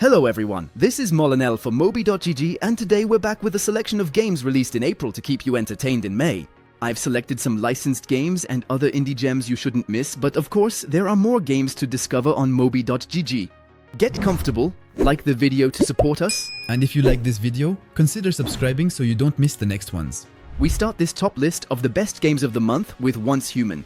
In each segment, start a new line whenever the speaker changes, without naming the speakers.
Hello everyone, this is Molinel for Moby.gg and today we're back with a selection of games released in April to keep you entertained in May. I've selected some licensed games and other indie gems you shouldn't miss, but of course there are more games to discover on Moby.gg. Get comfortable, like the video to support us,
and if you like this video, consider subscribing so you don't miss the next ones.
We start this top list of the best games of the month with Once Human.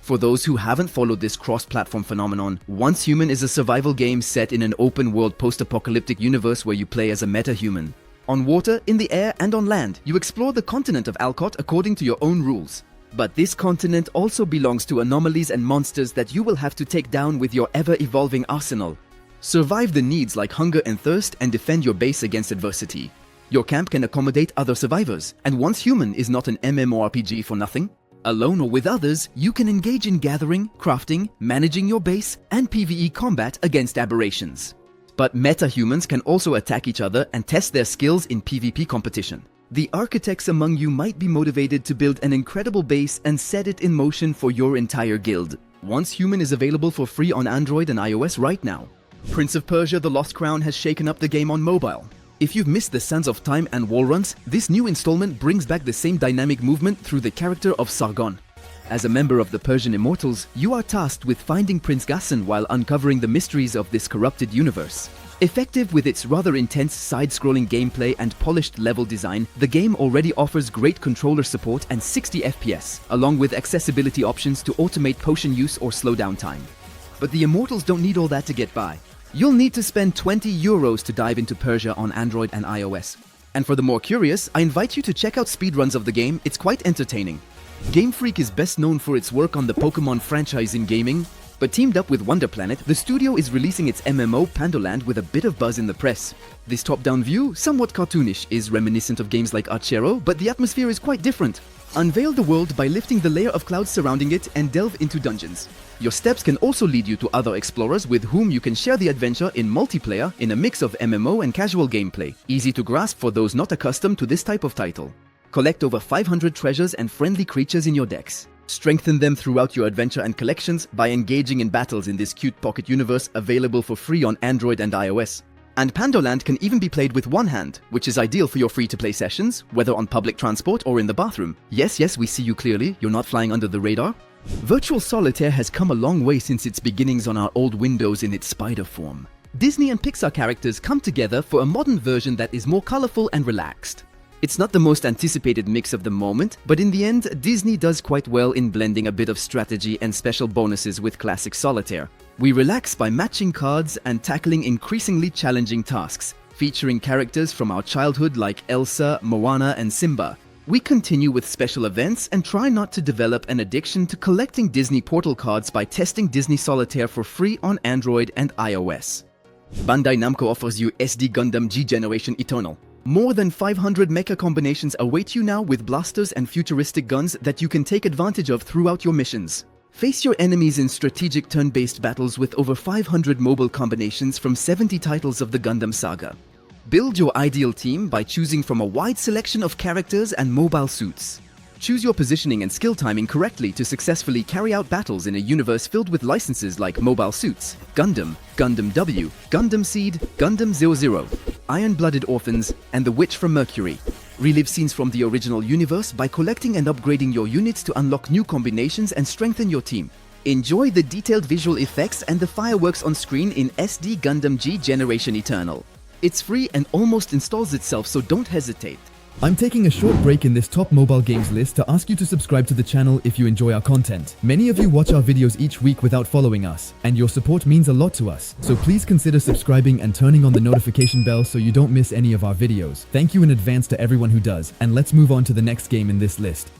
For those who haven't followed this cross-platform phenomenon, Once Human is a survival game set in an open-world post-apocalyptic universe where you play as a meta-human. On water, in the air, and on land, you explore the continent of Alcott according to your own rules. But this continent also belongs to anomalies and monsters that you will have to take down with your ever-evolving arsenal. Survive the needs like hunger and thirst and defend your base against adversity. Your camp can accommodate other survivors, and Once Human is not an MMORPG for nothing. Alone or with others, you can engage in gathering, crafting, managing your base, and PvE combat against aberrations. But meta-humans can also attack each other and test their skills in PvP competition. The architects among you might be motivated to build an incredible base and set it in motion for your entire guild. Once Human is available for free on Android and iOS right now. Prince of Persia: The Lost Crown has shaken up the game on mobile. If you've missed the Sands of Time and wall runs, this new installment brings back the same dynamic movement through the character of Sargon. As a member of the Persian Immortals, you are tasked with finding Prince Ghassan while uncovering the mysteries of this corrupted universe. Effective with its rather intense side-scrolling gameplay and polished level design, the game already offers great controller support and 60 FPS, along with accessibility options to automate potion use or slow down time. But the Immortals don't need all that to get by. You'll need to spend €20 to dive into Persia on Android and iOS. And for the more curious, I invite you to check out speedruns of the game. It's quite entertaining. Game Freak is best known for its work on the Pokemon franchise in gaming, but teamed up with Wonder Planet, the studio is releasing its MMO Pandoland with a bit of buzz in the press. This top-down view, somewhat cartoonish, is reminiscent of games like Archero, but the atmosphere is quite different. Unveil the world by lifting the layer of clouds surrounding it and delve into dungeons. Your steps can also lead you to other explorers with whom you can share the adventure in multiplayer in a mix of MMO and casual gameplay. Easy to grasp for those not accustomed to this type of title. Collect over 500 treasures and friendly creatures in your decks. Strengthen them throughout your adventure and collections by engaging in battles in this cute pocket universe available for free on Android and iOS. And Pandoland can even be played with one hand, which is ideal for your free-to-play sessions, whether on public transport or in the bathroom. Yes, we see you clearly, you're not flying under the radar. Virtual Solitaire has come a long way since its beginnings on our old Windows in its spider form. Disney and Pixar characters come together for a modern version that is more colorful and relaxed. It's not the most anticipated mix of the moment, but in the end, Disney does quite well in blending a bit of strategy and special bonuses with classic Solitaire. We relax by matching cards and tackling increasingly challenging tasks, featuring characters from our childhood like Elsa, Moana, and Simba. We continue with special events and try not to develop an addiction to collecting Disney Portal cards by testing Disney Solitaire for free on Android and iOS. Bandai Namco offers you SD Gundam G Generation Eternal. More than 500 mecha combinations await you now with blasters and futuristic guns that you can take advantage of throughout your missions. Face your enemies in strategic turn-based battles with over 500 mobile combinations from 70 titles of the Gundam saga. Build your ideal team by choosing from a wide selection of characters and mobile suits. Choose your positioning and skill timing correctly to successfully carry out battles in a universe filled with licenses like Mobile Suits, Gundam, Gundam W, Gundam Seed, Gundam 00, Iron-Blooded Orphans, and The Witch from Mercury. Relive scenes from the original universe by collecting and upgrading your units to unlock new combinations and strengthen your team. Enjoy the detailed visual effects and the fireworks on screen in SD Gundam G Generation Eternal. It's free and almost installs itself, so don't hesitate.
I'm taking a short break in this top mobile games list to ask you to subscribe to the channel if you enjoy our content. Many of you watch our videos each week without following us, and your support means a lot to us. So please consider subscribing and turning on the notification bell so you don't miss any of our videos. Thank you in advance to everyone who does, and let's move on to the next game in this list.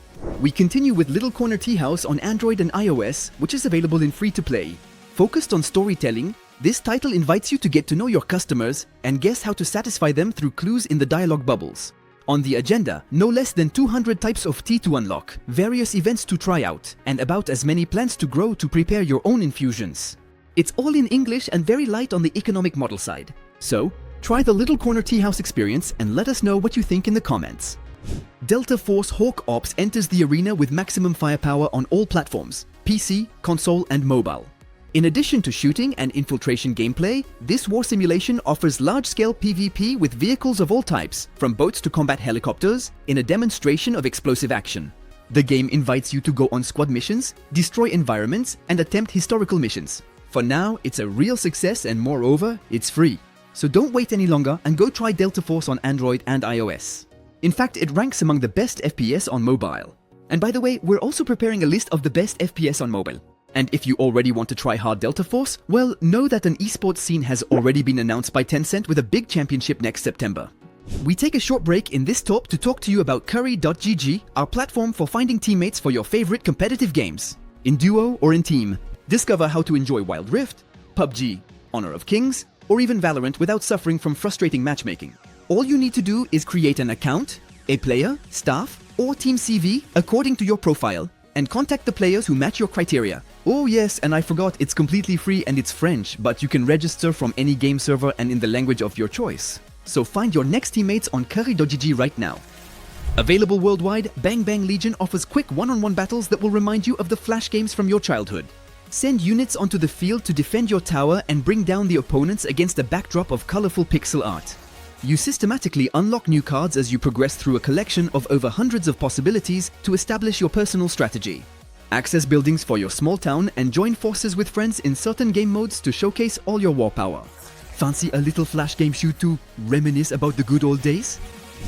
We continue with Little Corner Teahouse on Android and iOS, which is available in free-to-play. Focused on storytelling, this title invites you to get to know your customers and guess how to satisfy them through clues in the dialogue bubbles. On the agenda, no less than 200 types of tea to unlock, various events to try out, and about as many plants to grow to prepare your own infusions. It's all in English and very light on the economic model side. So, try the Little Corner Teahouse experience and let us know what you think in the comments. Delta Force Hawk Ops enters the arena with maximum firepower on all platforms, PC, console, and mobile. In addition to shooting and infiltration gameplay, this war simulation offers large-scale PvP with vehicles of all types, from boats to combat helicopters, in a demonstration of explosive action. The game invites you to go on squad missions, destroy environments, and attempt historical missions. For now, it's a real success and moreover, it's free. So don't wait any longer and go try Delta Force on Android and iOS. In fact, it ranks among the best FPS on mobile. And by the way, we're also preparing a list of the best FPS on mobile. And if you already want to try hard Delta Force, well, know that an esports scene has already been announced by Tencent with a big championship next September. We take a short break in this talk to talk to you about Curry.gg, our platform for finding teammates for your favorite competitive games. In duo or in team, discover how to enjoy Wild Rift, PUBG, Honor of Kings, or even Valorant without suffering from frustrating matchmaking. All you need to do is create an account, a player, staff, or team CV according to your profile, and contact the players who match your criteria. Oh yes, and I forgot, it's completely free and it's French, but you can register from any game server and in the language of your choice. So find your next teammates on Curry.gg right now. Available worldwide, Bang Bang Legion offers quick one-on-one battles that will remind you of the Flash games from your childhood. Send units onto the field to defend your tower and bring down the opponents against a backdrop of colorful pixel art. You systematically unlock new cards as you progress through a collection of over hundreds of possibilities to establish your personal strategy. Access buildings for your small town and join forces with friends in certain game modes to showcase all your war power. Fancy a little flash game shoot to reminisce about the good old days?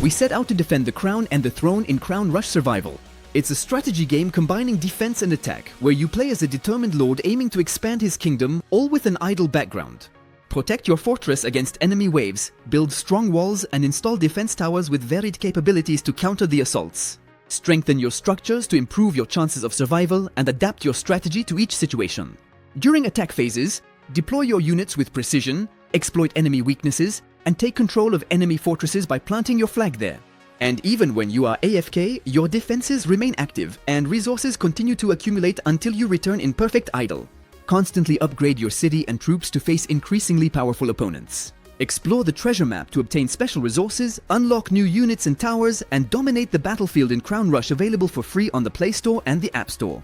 We set out to defend the crown and the throne in Crown Rush Survival. It's a strategy game combining defense and attack, where you play as a determined lord aiming to expand his kingdom, all with an idle background. Protect your fortress against enemy waves, build strong walls, and install defense towers with varied capabilities to counter the assaults. Strengthen your structures to improve your chances of survival and adapt your strategy to each situation. During attack phases, deploy your units with precision, exploit enemy weaknesses, and take control of enemy fortresses by planting your flag there. And even when you are AFK, your defenses remain active and resources continue to accumulate until you return in perfect idle. Constantly upgrade your city and troops to face increasingly powerful opponents. Explore the treasure map to obtain special resources, unlock new units and towers, and dominate the battlefield in Crown Rush, available for free on the Play Store and the App Store.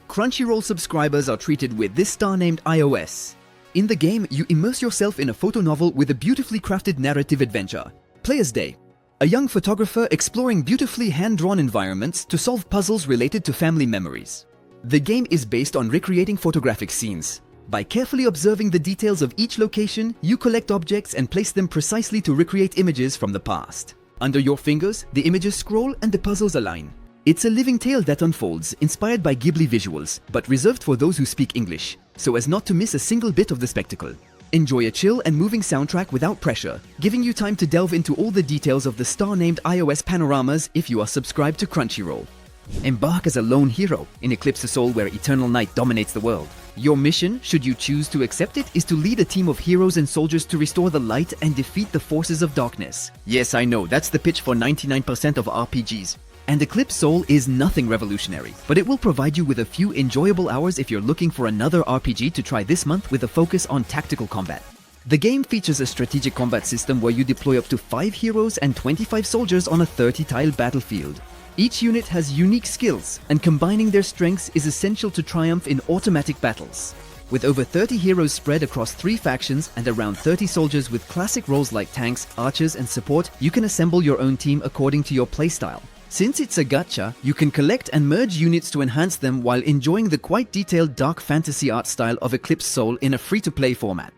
Crunchyroll subscribers are treated with this star named iOS. In the game, you immerse yourself in a photo novel with a beautifully crafted narrative adventure. Player's Day. A young photographer exploring beautifully hand-drawn environments to solve puzzles related to family memories. The game is based on recreating photographic scenes. By carefully observing the details of each location, you collect objects and place them precisely to recreate images from the past. Under your fingers, the images scroll and the puzzles align. It's a living tale that unfolds, inspired by Ghibli visuals, but reserved for those who speak English, so as not to miss a single bit of the spectacle. Enjoy a chill and moving soundtrack without pressure, giving you time to delve into all the details of the star-named iOS panoramas if you are subscribed to Crunchyroll. Embark as a lone hero in Eclipsoul, where eternal night dominates the world. Your mission, should you choose to accept it, is to lead a team of heroes and soldiers to restore the light and defeat the forces of darkness. Yes, I know, that's the pitch for 99% of RPGs. And Eclipsoul is nothing revolutionary, but it will provide you with a few enjoyable hours if you're looking for another RPG to try this month with a focus on tactical combat. The game features a strategic combat system where you deploy up to 5 heroes and 25 soldiers on a 30-tile battlefield. Each unit has unique skills, and combining their strengths is essential to triumph in automatic battles. With over 30 heroes spread across 3 factions and around 30 soldiers with classic roles like tanks, archers, and support, you can assemble your own team according to your playstyle. Since it's a gacha, you can collect and merge units to enhance them while enjoying the quite detailed dark fantasy art style of Eclipsoul in a free-to-play format.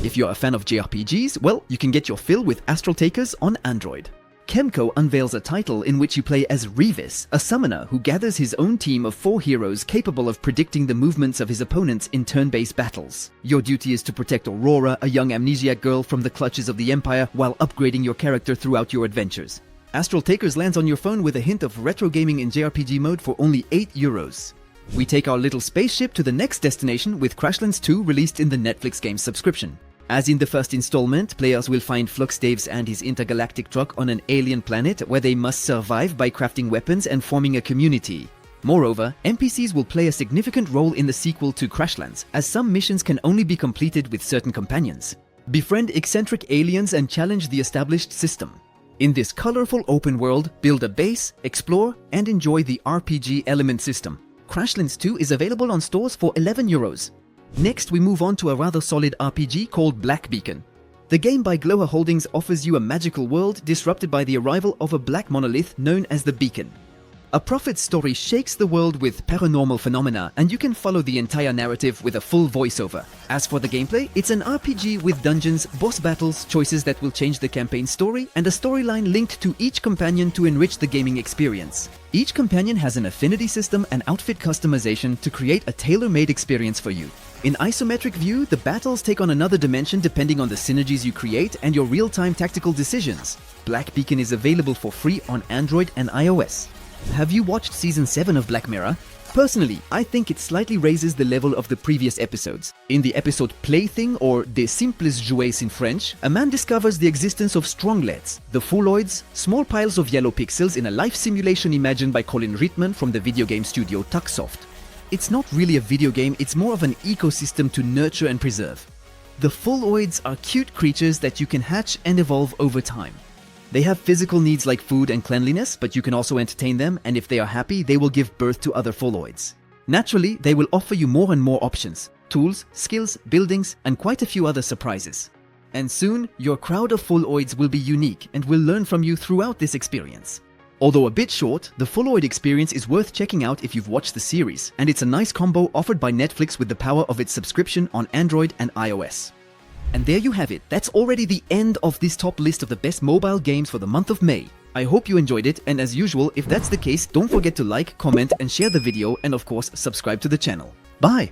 If you're a fan of JRPGs, well, you can get your fill with Astral Takers on Android. Kemco unveils a title in which you play as Revis, a summoner who gathers his own team of 4 heroes capable of predicting the movements of his opponents in turn-based battles. Your duty is to protect Aurora, a young amnesiac girl, from the clutches of the Empire while upgrading your character throughout your adventures. Astral Takers lands on your phone with a hint of retro gaming in JRPG mode for only €8. We take our little spaceship to the next destination with Crashlands 2, released in the Netflix game subscription. As in the first installment, players will find Flux Daves and his intergalactic truck on an alien planet where they must survive by crafting weapons and forming a community. Moreover, NPCs will play a significant role in the sequel to Crashlands, as some missions can only be completed with certain companions. Befriend eccentric aliens and challenge the established system. In this colorful open world, build a base, explore, and enjoy the RPG element system. Crashlands 2 is available on stores for €11. Next, we move on to a rather solid RPG called Black Beacon. The game by Glower Holdings offers you a magical world disrupted by the arrival of a black monolith known as the Beacon. A prophet's story shakes the world with paranormal phenomena, and you can follow the entire narrative with a full voiceover. As for the gameplay, it's an RPG with dungeons, boss battles, choices that will change the campaign story, and a storyline linked to each companion to enrich the gaming experience. Each companion has an affinity system and outfit customization to create a tailor-made experience for you. In isometric view, the battles take on another dimension depending on the synergies you create and your real-time tactical decisions. Black Beacon is available for free on Android and iOS. Have you watched Season 7 of Black Mirror? Personally, I think it slightly raises the level of the previous episodes. In the episode Plaything, or Des Simples Jouets in French, a man discovers the existence of Thronglets, the FOULOIDES, small piles of yellow pixels in a life simulation imagined by Colin Ritman from the video game studio Tucksoft. It's not really a video game, it's more of an ecosystem to nurture and preserve. The FOULOIDES are cute creatures that you can hatch and evolve over time. They have physical needs like food and cleanliness, but you can also entertain them, and if they are happy, they will give birth to other FOULOIDES. Naturally, they will offer you more and more options, tools, skills, buildings, and quite a few other surprises. And soon, your crowd of FOULOIDES will be unique and will learn from you throughout this experience. Although a bit short, the FOULOID experience is worth checking out if you've watched the series, and it's a nice combo offered by Netflix with the power of its subscription on Android and iOS. And there you have it, that's already the end of this top list of the best mobile games for the month of May. I hope you enjoyed it, and as usual, if that's the case, don't forget to like, comment and share the video, and of course subscribe to the channel. Bye!